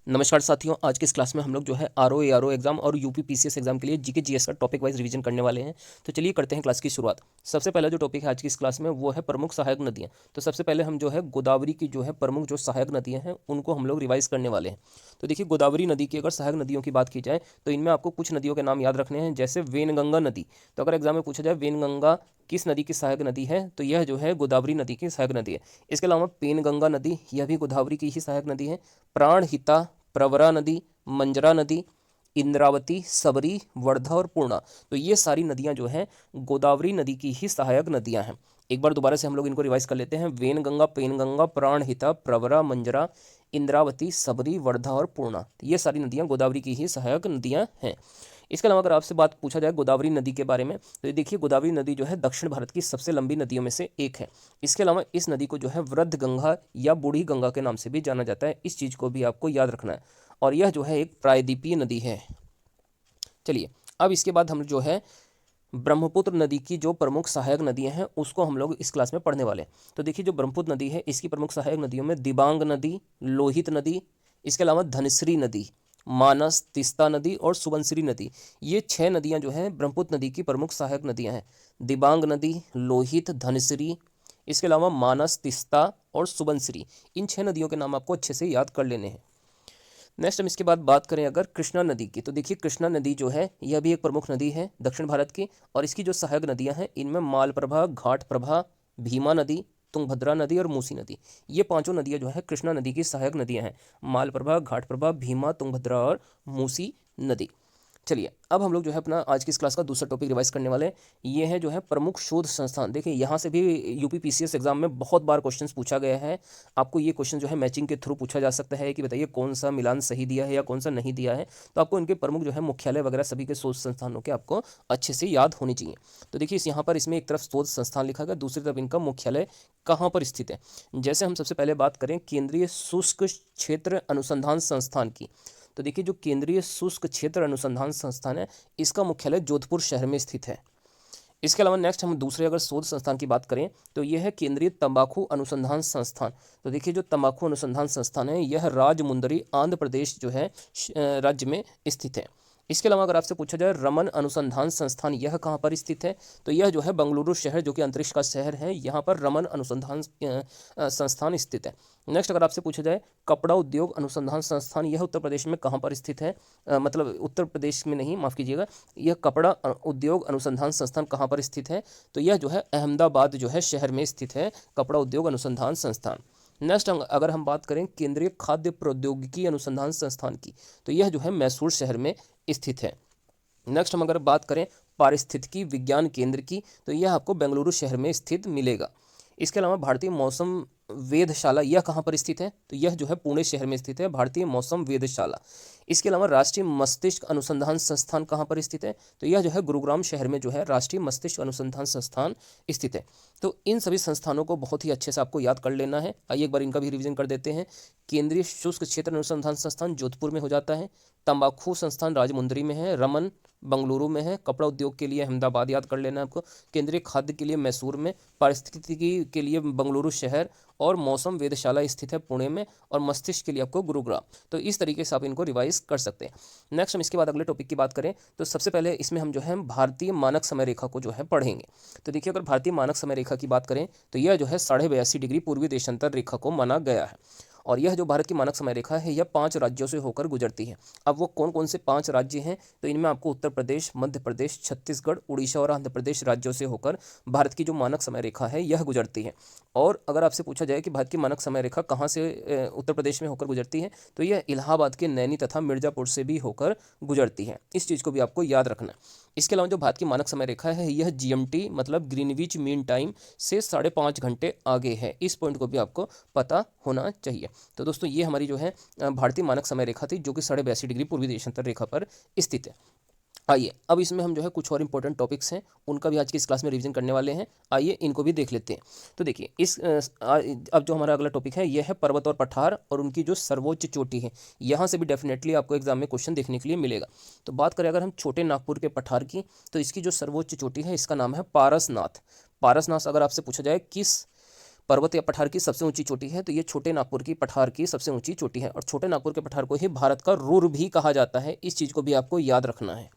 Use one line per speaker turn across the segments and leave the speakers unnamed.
नमस्कार साथियों, आज की इस क्लास में हम लोग जो है आरओ एआरओ एग्जाम और यूपी पीसीएस एग्जाम के लिए जीके जीएस का टॉपिक वाइज रिवीजन करने वाले हैं। तो चलिए करते हैं क्लास की शुरुआत। सबसे पहला जो टॉपिक है आज की इस क्लास में वो है प्रमुख सहायक नदियां। तो सबसे पहले हम जो है गोदावरी की जो है प्रमुख जो सहायक नदियां हैं उनको हम लोग रिवाइज करने वाले हैं। तो देखिए, गोदावरी नदी की अगर सहायक नदियों की बात की जाए तो इनमें आपको कुछ नदियों के नाम याद रखने हैं, जैसे वेनगंगा नदी। तो अगर एग्जाम में पूछा जाए वेनगंगा किस नदी की सहायक नदी है, तो यह जो है गोदावरी नदी की सहायक नदी है। इसके अलावा पेनगंगा नदी, यह भी गोदावरी की ही सहायक नदी है। प्राणहिता, प्रवरा नदी, मंजरा नदी, इंद्रावती, सबरी, वर्धा और पूर्णा, तो ये सारी नदियां जो हैं गोदावरी नदी की ही सहायक नदियां हैं। एक बार दोबारा से हम लोग इनको रिवाइज कर लेते हैं। वेनगंगा, पेनगंगा, प्राणहिता, प्रवरा, मंजरा, इंद्रावती, सबरी, वर्धा और पूर्णा, तो ये सारी नदियां गोदावरी की ही सहायक नदियां हैं। इसके अलावा अगर आपसे बात पूछा जाए गोदावरी नदी के बारे में, तो ये देखिए, गोदावरी नदी जो है दक्षिण भारत की सबसे लंबी नदियों में से एक है। इसके अलावा इस नदी को जो है वृद्ध गंगा या बूढ़ी गंगा के नाम से भी जाना जाता है। इस चीज़ को भी आपको याद रखना है। और यह जो है एक प्रायद्वीपीय नदी है। चलिए, अब इसके बाद हम जो है ब्रह्मपुत्र नदी की जो प्रमुख सहायक नदियां हैं उसको हम लोग इस क्लास में पढ़ने वाले हैं। तो देखिए, जो ब्रह्मपुत्र नदी है इसकी प्रमुख सहायक नदियों में दिबांग नदी, लोहित नदी, इसके अलावा धनश्री नदी, मानस, तीस्ता नदी और सुबनसिरी नदी, ये 6 नदियां जो हैं ब्रह्मपुत्र नदी की प्रमुख सहायक नदियां हैं। दिबांग नदी, लोहित, धनश्री, इसके अलावा मानस, तीस्ता और सुबनसिरी, इन 6 नदियों के नाम आपको अच्छे से याद कर लेने हैं। नेक्स्ट हम इसके बाद बात करें अगर कृष्णा नदी की, तो देखिए, कृष्णा नदी जो है यह भी एक प्रमुख नदी है दक्षिण भारत की। और इसकी जो सहायक नदियां हैं इनमें मालप्रभा, घाटप्रभा, भीमा नदी, तुंगभद्रा नदी और मूसी नदी, ये पांचों नदियां जो है कृष्णा नदी की सहायक नदियां हैं। मालप्रभा, घाटप्रभा, भीमा, तुंगभद्रा और मूसी नदी। चलिए, अब हम लोग जो है अपना आज की इस क्लास का दूसरा टॉपिक रिवाइज करने वाले हैं। ये है जो है प्रमुख शोध संस्थान। देखिए, यहाँ से भी यूपी पीसीएस एग्जाम में बहुत बार क्वेश्चंस पूछा गया है। आपको ये क्वेश्चन जो है मैचिंग के थ्रू पूछा जा सकता है कि बताइए कौन सा मिलान सही दिया है या कौन सा नहीं दिया है। तो आपको इनके प्रमुख जो है मुख्यालय वगैरह सभी के शोध संस्थानों के आपको अच्छे से याद होनी चाहिए। तो देखिए, यहाँ पर इसमें एक तरफ शोध संस्थान लिखा गया, दूसरी तरफ इनका मुख्यालय कहाँ पर स्थित है। जैसे हम सबसे पहले बात करें केंद्रीय शुष्क क्षेत्र अनुसंधान संस्थान की, तो देखिए, जो केंद्रीय शुष्क क्षेत्र अनुसंधान संस्थान है इसका मुख्यालय जोधपुर शहर में स्थित है। इसके अलावा नेक्स्ट हम दूसरे अगर शोध संस्थान की बात करें तो यह है केंद्रीय तंबाकू अनुसंधान संस्थान। तो देखिए, जो तंबाकू अनुसंधान संस्थान है यह राजमुंदरी आंध्र प्रदेश जो है राज्य में स्थित है। इसके अलावा अगर आपसे पूछा जाए रमन अनुसंधान संस्थान यह कहाँ पर स्थित है, तो यह जो है बेंगलुरु शहर जो कि अंतरिक्ष का शहर है, यहाँ पर रमन अनुसंधान संस्थान स्थित है। नेक्स्ट अगर आपसे पूछा जाए कपड़ा उद्योग अनुसंधान संस्थान, यह उत्तर प्रदेश में कहाँ पर स्थित है, मतलब उत्तर प्रदेश में नहीं, माफ़ कीजिएगा, यह कपड़ा उद्योग अनुसंधान संस्थान कहाँ पर स्थित है, तो यह जो है अहमदाबाद जो है शहर में स्थित है कपड़ा उद्योग अनुसंधान संस्थान। नेक्स्ट अगर हम बात करें केंद्रीय खाद्य प्रौद्योगिकी अनुसंधान संस्थान की, तो यह जो है मैसूर शहर में स्थित है। नेक्स्ट हम अगर बात करें पारिस्थितिकी विज्ञान केंद्र की, तो यह आपको बेंगलुरु शहर में स्थित मिलेगा। इसके अलावा भारतीय मौसम वेधशाला यह कहाँ पर स्थित है, तो यह जो है पुणे शहर में स्थित है भारतीय मौसम वेधशाला। इसके अलावा राष्ट्रीय मस्तिष्क अनुसंधान संस्थान कहाँ पर स्थित है, तो यह जो है गुरुग्राम शहर में जो है राष्ट्रीय मस्तिष्क अनुसंधान संस्थान स्थित है। तो इन सभी संस्थानों को बहुत ही अच्छे से आपको याद कर लेना है। आइए एक बार इनका भी रिवीजन कर देते हैं। केंद्रीय शुष्क क्षेत्र अनुसंधान संस्थान जोधपुर में हो जाता है, तंबाकू संस्थान राजमुंदरी में है, रमन बंगलुरु में है, कपड़ा उद्योग के लिए अहमदाबाद याद कर लेना है आपको, केंद्रीय खाद्य के लिए मैसूर में, पारिस्थितिकी के लिए बंगलुरु शहर और मौसम वेधशाला स्थित है पुणे में, और मस्तिष्क के लिए आपको गुरुग्राम। तो इस तरीके से आप इनको रिवाइज कर सकते हैं। नेक्स्ट हम इसके बाद अगले टॉपिक की बात करें तो सबसे पहले इसमें हम जो है भारतीय मानक समय रेखा को जो है पढ़ेंगे। तो देखिए, अगर भारतीय मानक समय रेखा की बात करें तो यह जो है 82.5 डिग्री पूर्वी देशांतर रेखा को माना गया है। और यह जो भारत की मानक समय रेखा है यह 5 राज्यों से होकर गुजरती है। अब वो कौन कौन से 5 राज्य हैं, तो इनमें आपको उत्तर प्रदेश, मध्य प्रदेश, छत्तीसगढ़, उड़ीसा और आंध्र प्रदेश राज्यों से होकर भारत की जो मानक समय रेखा है यह गुजरती है। और अगर आपसे पूछा जाए कि भारत की मानक समय रेखा कहाँ से उत्तर प्रदेश में होकर गुजरती है, तो यह इलाहाबाद के नैनी तथा मिर्जापुर से भी होकर गुजरती है। इस चीज़ को भी आपको याद रखना है। इसके अलावा जो भारत की मानक समय रेखा है यह जीएमटी मतलब ग्रीनविच मीन टाइम से 5.5 घंटे आगे है। इस पॉइंट को भी आपको पता होना चाहिए। तो दोस्तों, ये हमारी जो है भारतीय मानक समय रेखा थी जो कि 82.5 डिग्री पूर्वी देशांतर रेखा पर स्थित है। आइए अब इसमें हम जो है कुछ और इंपॉर्टेंट टॉपिक्स हैं उनका भी आज की इस क्लास में रिवीजन करने वाले हैं। आइए इनको भी देख लेते हैं। तो देखिए, अब जो हमारा अगला टॉपिक है यह है पर्वत और पठार और उनकी जो सर्वोच्च चोटी है। यहाँ से भी डेफिनेटली आपको एग्जाम में क्वेश्चन देखने के लिए मिलेगा। तो बात करें अगर हम छोटे नागपुर के पठार की, तो इसकी जो सर्वोच्च चोटी है इसका नाम है पारसनाथ। पारसनाथ अगर आपसे पूछा जाए किस पर्वत या पठार की सबसे ऊंची चोटी है, तो ये छोटे नागपुर की पठार की सबसे ऊंची चोटी है। और छोटे नागपुर के पठार को ही भारत का रुर भी कहा जाता है, इस चीज़ को भी आपको याद रखना है।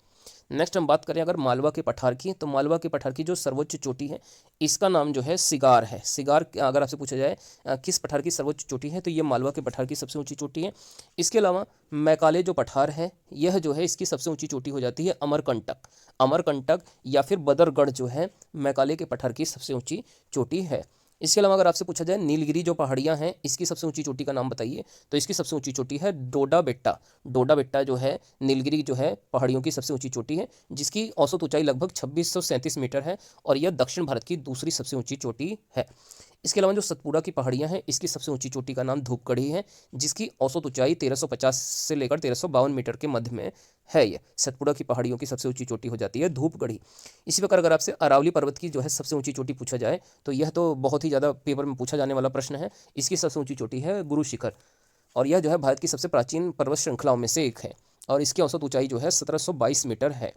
नेक्स्ट हम बात करें अगर मालवा के पठार की, तो मालवा के पठार की जो सर्वोच्च चोटी है इसका नाम जो है सिगार है। सिगार अगर आपसे पूछा जाए किस पठार की सर्वोच्च चोटी है, तो ये मालवा के पठार की सबसे ऊंची चोटी है। इसके अलावा मैकाले जो पठार है यह जो है इसकी सबसे ऊंची चोटी हो जाती है अमरकंटक। अमरकंटक या फिर बदरगढ़ जो है मैकाले के पठार की सबसे ऊंची चोटी है। इसके अलावा अगर आपसे पूछा जाए नीलगिरी जो पहाड़ियाँ हैं इसकी सबसे ऊंची चोटी का नाम बताइए, तो इसकी सबसे ऊंची चोटी है डोडा बेट्टा। डोडा बेट्टा जो है नीलगिरी जो है पहाड़ियों की सबसे ऊंची चोटी है, जिसकी औसत ऊंचाई लगभग 2637 मीटर है और यह दक्षिण भारत की दूसरी सबसे ऊंची चोटी है। इसके अलावा जो सतपुड़ा की पहाड़ियाँ हैं इसकी सबसे ऊंची चोटी का नाम धूपगढ़ी है, जिसकी औसत ऊंचाई 1350 से लेकर 1352 मीटर के मध्य में है। ये सतपुड़ा की पहाड़ियों की सबसे ऊंची चोटी हो जाती है धूपगढ़ी। इसी प्रकार अगर आपसे अरावली पर्वत की जो है सबसे ऊंची चोटी पूछा जाए, तो यह तो बहुत ही ज़्यादा पेपर में पूछा जाने वाला प्रश्न है। इसकी सबसे ऊंची चोटी है गुरु शिखर और यह जो है भारत की सबसे प्राचीन पर्वत श्रृंखलाओं में से एक है और इसकी औसत ऊंचाई जो है 1722 मीटर है।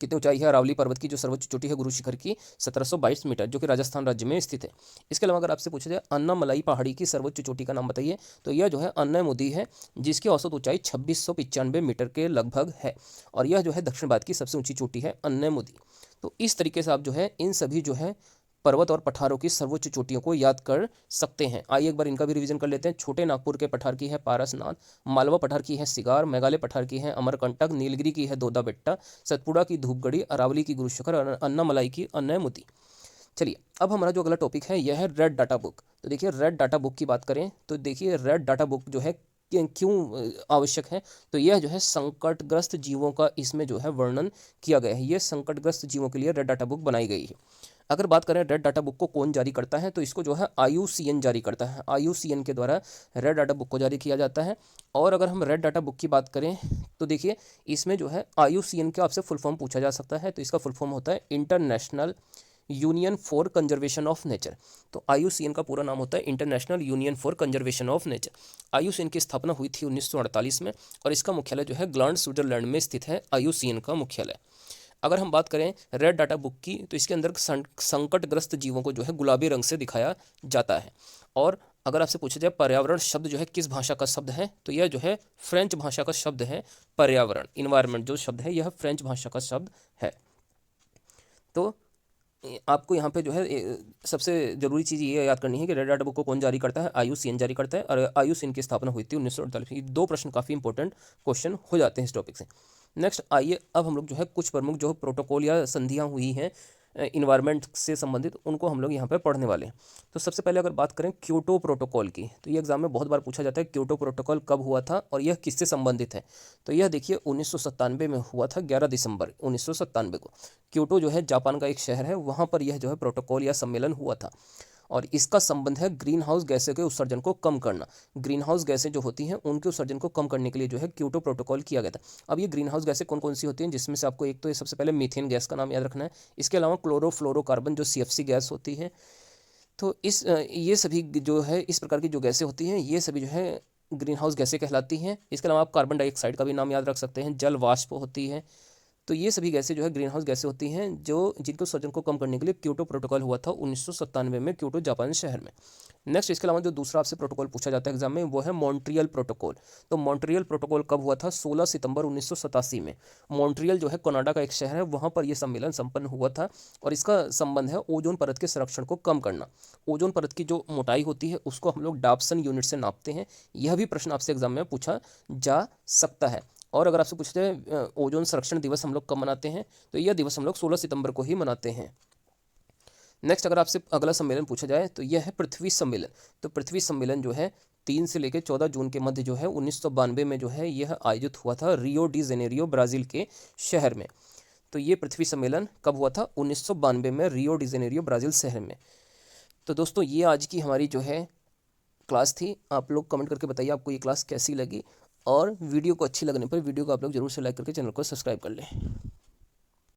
कितनी ऊंचाई है अरावली पर्वत की जो सर्वोच्च चोटी है गुरु शिखर की? 1722 मीटर, जो कि राजस्थान राज्य में स्थित है। इसके अलावा अगर आपसे पूछा जाए अन्नामलाई पहाड़ी की सर्वोच्च चोटी का नाम बताइए, तो यह जो है अन्नामुदी है, जिसकी औसत ऊंचाई 2695 मीटर के लगभग है और यह जो है दक्षिण भारत की सबसे ऊंची चोटी है अन्नामुदी। तो इस तरीके से आप जो है इन सभी जो है पर्वत और पठारों की सर्वोच्च चोटियों को याद कर सकते हैं। आइए एक बार इनका भी रिवीजन कर लेते हैं। छोटे नागपुर के पठार की है पारसनाथ, मालवा पठार की है सिगार, मेघालय पठार की है अमरकंटक, नीलगिरी की है दोदा बेट्टा, सतपुड़ा की धूपगढ़ी, अरावली की गुरु शिखर और अन्नामलाई की अन्नामुदी। चलिए अब हमारा जो अगला टॉपिक है यह है रेड डाटा बुक। तो देखिए रेड डाटा बुक की बात करें तो देखिए रेड डाटा बुक जो है क्यों आवश्यक है, तो यह जो है संकटग्रस्त जीवों का इसमें जो है वर्णन किया गया है। ये संकटग्रस्त जीवों के लिए रेड डाटा बुक बनाई गई है। अगर बात करें रेड डाटा बुक को कौन जारी करता है, तो इसको जो है IUCN जारी करता है। IUCN के द्वारा रेड डाटा बुक को जारी किया जाता है। और अगर हम रेड डाटा बुक की बात करें तो देखिए इसमें जो है IUCN का आपसे फुल फॉर्म पूछा जा सकता है, तो इसका फुल फॉर्म होता है international union for conservation of nature. तो IUCN का पूरा नाम होता है international union for conservation of nature. IUCN की स्थापना हुई थी 1948 में और इसका मुख्यालय जो है ग्लांड स्विट्जरलैंड में स्थित है IUCN का मुख्यालय। अगर हम बात करें रेड डाटा बुक की, तो इसके अंदर संकटग्रस्त जीवों को जो है गुलाबी रंग से दिखाया जाता है। और अगर आपसे पूछा जाए पर्यावरण शब्द जो है किस भाषा का शब्द है, तो यह जो है फ्रेंच भाषा का शब्द है। पर्यावरण इन्वायरमेंट जो शब्द है यह फ्रेंच भाषा का शब्द है। तो आपको यहाँ पे जो है सबसे जरूरी चीज़ ये याद करनी है कि रेड डाटा बुक को कौन जारी करता है? IUCN जारी करता है और IUCN की स्थापना हुई थी 1948। ये दो प्रश्न काफ़ी इंपॉर्टेंट क्वेश्चन हो जाते हैं इस टॉपिक से। नेक्स्ट आइए अब हम लोग जो है कुछ प्रमुख जो प्रोटोकॉल या संधियाँ हुई हैं इन्वायरमेंट से संबंधित, उनको हम लोग यहाँ पे पढ़ने वाले हैं। तो सबसे पहले अगर बात करें क्योटो प्रोटोकॉल की, तो ये एग्जाम में बहुत बार पूछा जाता है क्योटो प्रोटोकॉल कब हुआ था और यह किससे संबंधित है। तो यह देखिए 1997 में हुआ था, 11 दिसंबर 1997 को। क्योटो जो है जापान का एक शहर है, वहाँ पर यह जो है प्रोटोकॉल या सम्मेलन हुआ था और इसका संबंध है ग्रीन हाउस गैसों के उत्सर्जन को कम करना। ग्रीन हाउस गैसें जो होती हैं उनके उत्सर्जन को कम करने के लिए जो है क्योटो प्रोटोकॉल किया गया था। अब ये ग्रीन हाउस गैसें कौन कौन सी होती हैं, जिसमें से आपको एक तो सबसे पहले मीथेन गैस का नाम याद रखना है। इसके अलावा क्लोरोफ्लोरोकार्बन जो CFC गैस होती है। तो ये सभी जो है इस प्रकार की जो गैसें होती हैं ये सभी जो है ग्रीन हाउस गैसें कहलाती हैं। इसके अलावा आप कार्बन डाइऑक्साइड का भी नाम याद रख सकते हैं, जल वाष्प होती है। तो ये सभी गैसें जो है ग्रीन हाउस गैसें होती हैं जो जिनके उत्सर्जन को कम करने के लिए क्योटो प्रोटोकॉल हुआ था 1997 में क्योटो जापान शहर में। नेक्स्ट इसके अलावा जो दूसरा आपसे प्रोटोकॉल पूछा जाता है एग्जाम में वो है मॉन्ट्रियल प्रोटोकॉल। तो मॉन्ट्रियल प्रोटोकॉल कब हुआ था? 16 सितंबर 1987 में। मॉन्ट्रियल जो है कनाडा का एक शहर है, वहाँ पर यह सम्मेलन संपन्न हुआ था और इसका संबंध है ओजोन परत के संरक्षण को कम करना। ओजोन परत की जो मोटाई होती है उसको हम लोग डाप्सन यूनिट से नापते हैं। यह भी प्रश्न आपसे एग्जाम में पूछा जा सकता है। और अगर आपसे पूछते हैं ओजोन संरक्षण दिवस हम लोग कब मनाते हैं, तो यह दिवस हम लोग 16 सितंबर को ही मनाते हैं। नेक्स्ट अगर आपसे अगला सम्मेलन पूछा जाए तो यह है पृथ्वी सम्मेलन। तो पृथ्वी सम्मेलन जो है 3 से लेकर 14 जून के मध्य जो है 1992 में जो है यह आयोजित हुआ था रियो डी जेनेरियो ब्राज़ील के शहर में। तो ये पृथ्वी सम्मेलन कब हुआ था? 1992 में रियो डी जेनेरियो ब्राज़ील शहर में। तो दोस्तों ये आज की हमारी जो है क्लास थी। आप लोग कमेंट करके बताइए आपको ये क्लास कैसी लगी और वीडियो को अच्छी लगने पर वीडियो को आप लोग जरूर से लाइक करके चैनल को सब्सक्राइब कर लें।